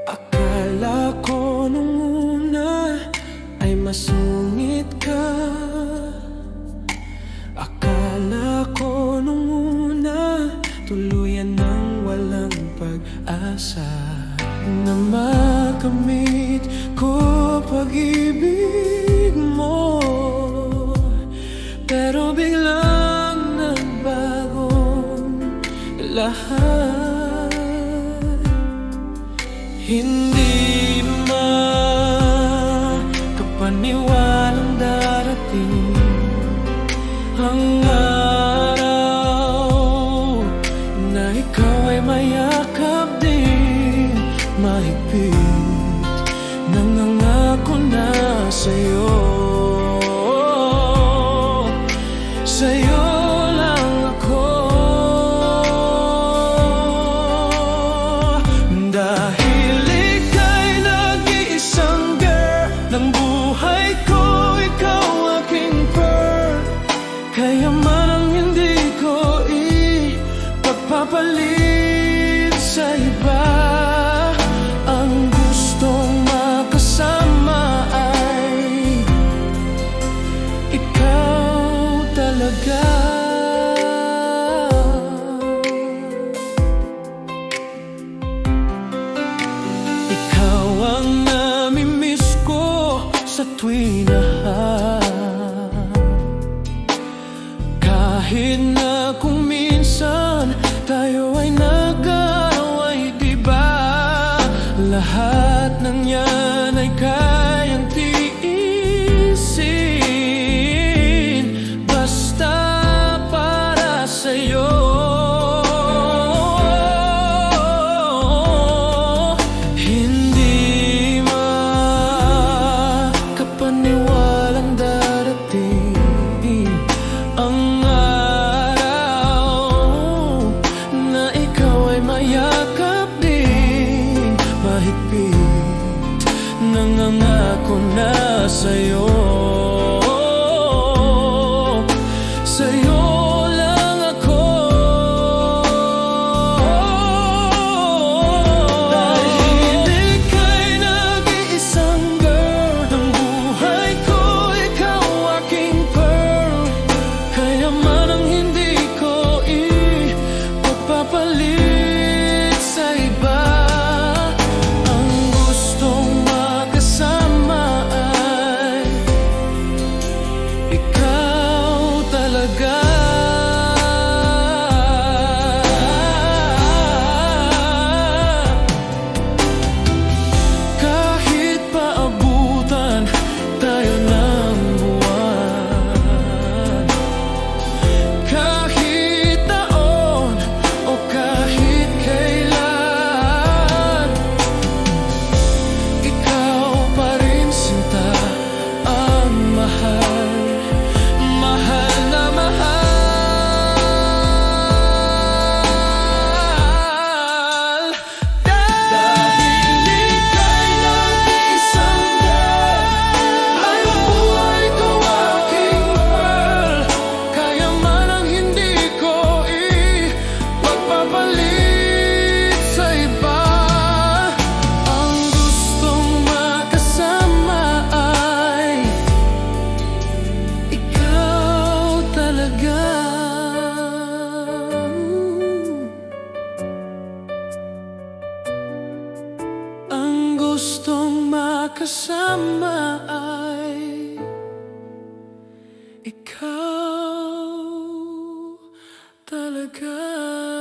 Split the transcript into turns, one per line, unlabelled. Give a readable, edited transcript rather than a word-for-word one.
Akala ko nung una ay masungit ka. Akala ko nung una tuluyan ng walang pag-asa na makamit ko pag-ibig mo. Pero biglang nagbagong lahat. Hindi makapaniwalang darating ang araw na ikaw ay mayakap din mahigpit. Nangangako na sa'yo, sa'yo lang ako. Dahil ika'y nag-iisang girl ng buhay ko, ikaw aking pearl. Kaya man ang hindi ko ipagpapalit sa iba. Ang gustong makasama ay ikaw talaga. Ikaw ang namimiss ko sa tuwing kahit na kung minsan tayo ay nag-aaway, diba? Lahat ng yan ay kayang tiisin basta para sa'yo. Hindi makapaniwalang darating ang araw na ikaw ay mayakap din mahigpit. Nangangako na sa'yo, sa'yo lang ako. Dahil ika'y nag-iisang girl ng buhay ko, ikaw aking pearl. Kaya man ang hindi ko ipagpapalit sa iba. Ang gustong makasama ay ikaw talaga. Kahit paabutan tayo ng buwan, kahit taon o kahit kailan, ikaw pa rin sinta ang mahal, mahal na mahal. Dahil ika'y nag-iisang girl, ay ang buhay ko aking pearl. Kaya man ang hindi ko ipagpapalit sa iba. Ang gustong makasama ay ikaw talaga. Ang gustong makasama ay ikaw talaga.